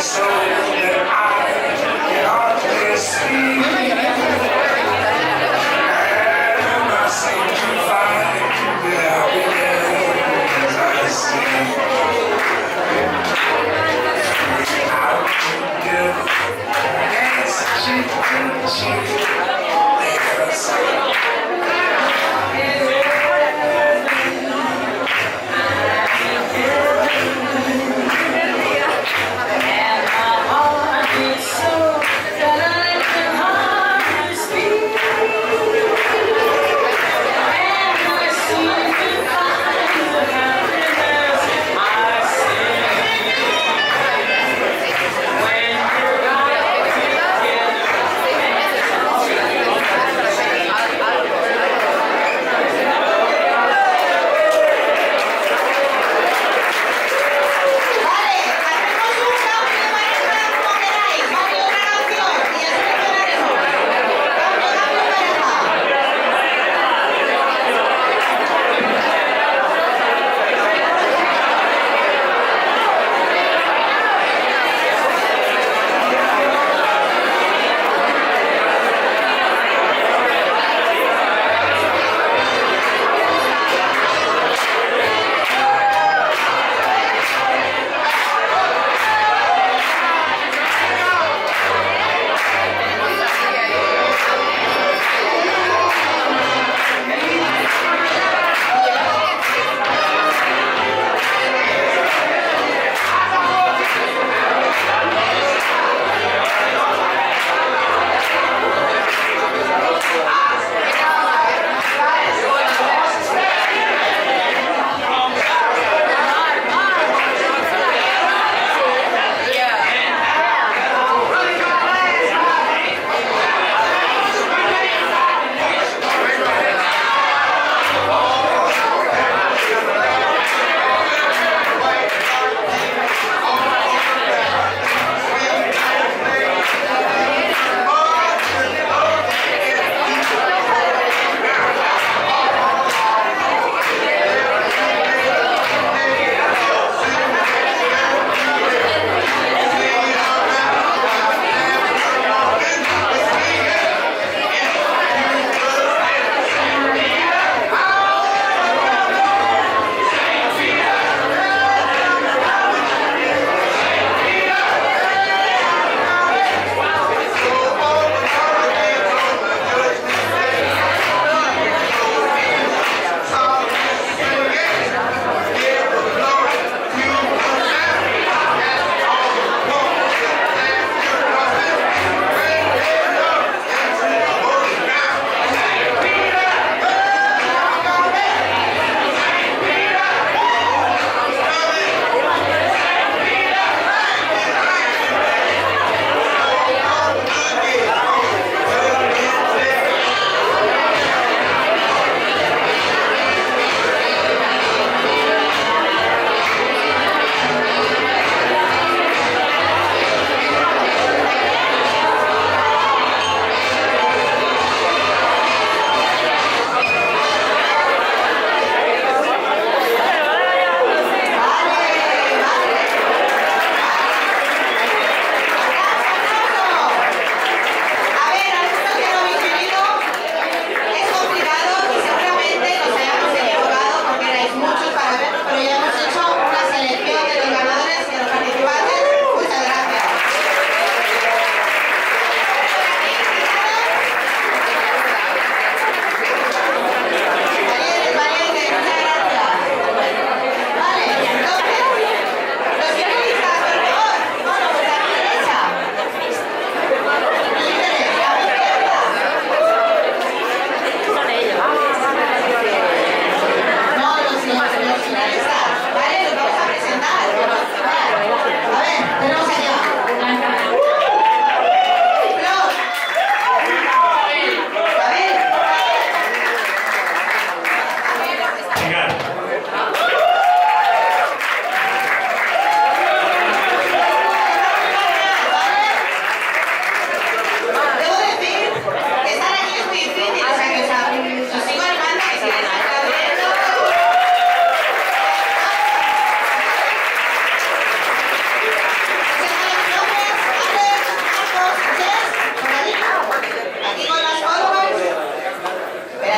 So that I can always see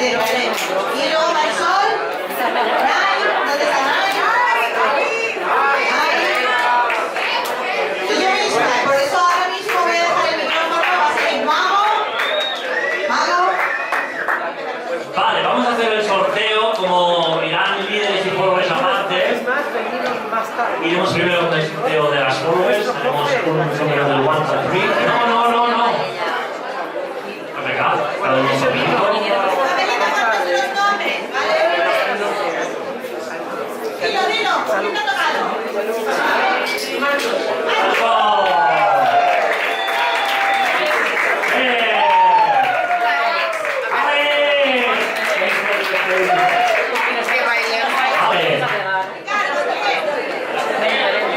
Vale, vale. Y luego Marisol. Nay, ¿dónde está Nay? Y yo misma, por eso ahora mismo voy a dejar el micrófono, va a ser el Mago. Mago. Vale, vamos a hacer el sorteo, como irán líderes y followers aparte. Iremos primero con el sorteo de las followers, tenemos un número del 1 al 3. No. Venga, cada uno un minuto. Dilo, ¿quién te ha tocado?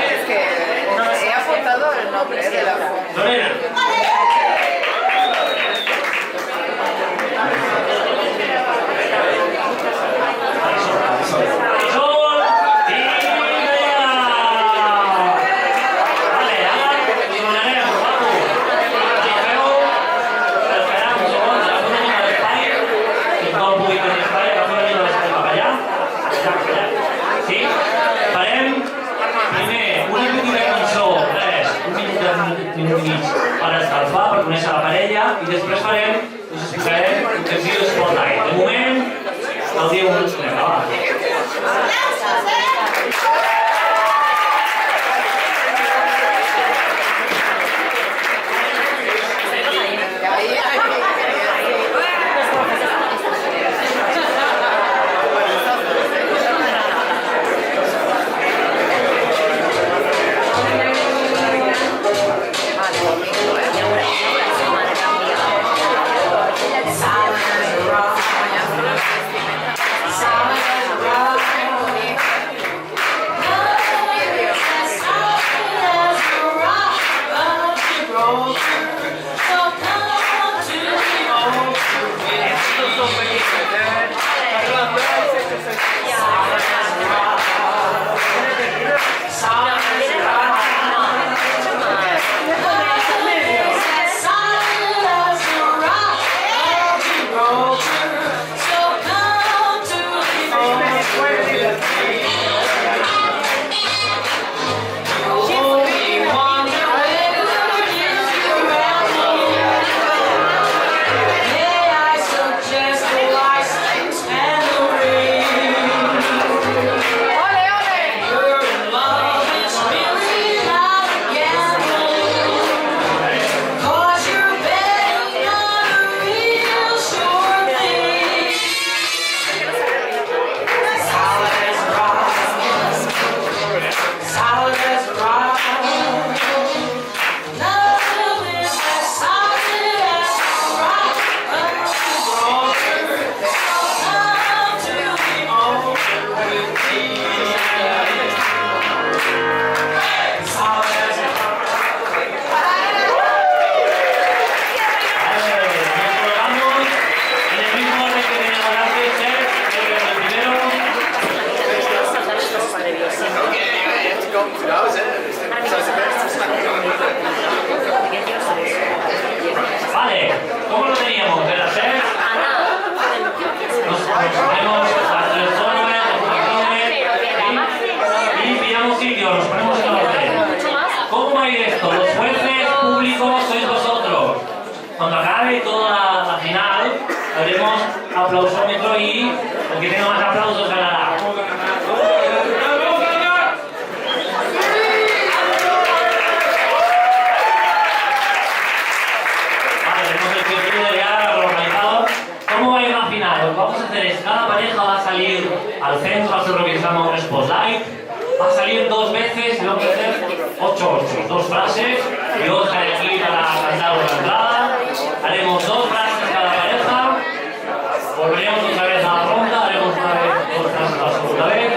Es que he apuntado el nombre de la Lorena. Para escalfar, per conèixer la parella i després farem, us explicarem un que es diu Spotlight. De moment, el dia 1 ens conec. Vale, ¿cómo lo teníamos? ¿De la SER? Nos ponemos a tres y pillamos sitio, nos ponemos en orden. ¿Cómo va a ir esto? Los jueces públicos sois vosotros. Cuando acabe toda la final, haremos aplausómetro y el que tenga más aplausos ganará. Vamos a hacer es, cada pareja va a salir al centro, va a hacer lo que llamamos Spotlight, va a salir 2 veces y vamos a hacer 8 2 frases. Yo os haré aquí para cantar una entrada, haremos 2 frases cada pareja, volveremos otra vez a la ronda, haremos una vez 2 frases la segunda vez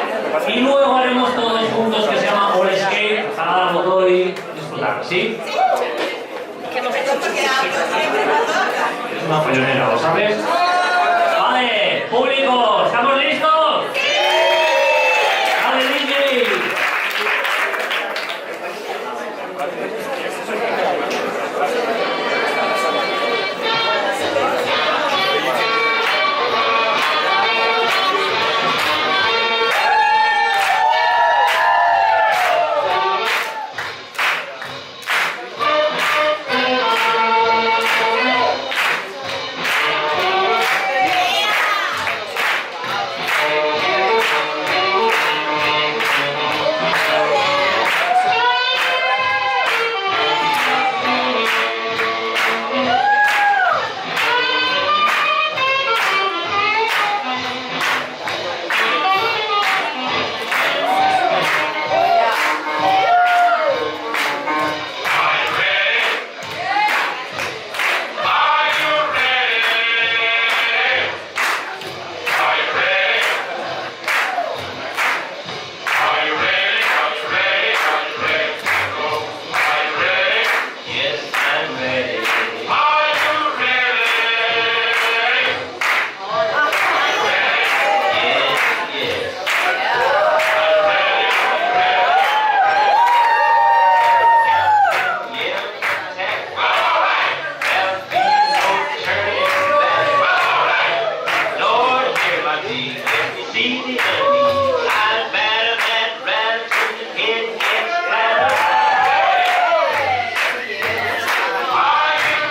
y luego haremos todos juntos que se llama All Escape para dar motor y disfrutar, ¿sí? Es una follonera, ¿lo sabes? Vale, público, ¿estamos listos? ¡Sí! ¡Dale, DJ! see the enemy. I'd better that rather than hit gets flatter. Are you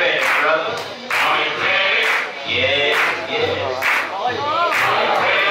ready, brother? Are you ready? Yes, yes. Are you ready?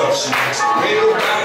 tough. She real about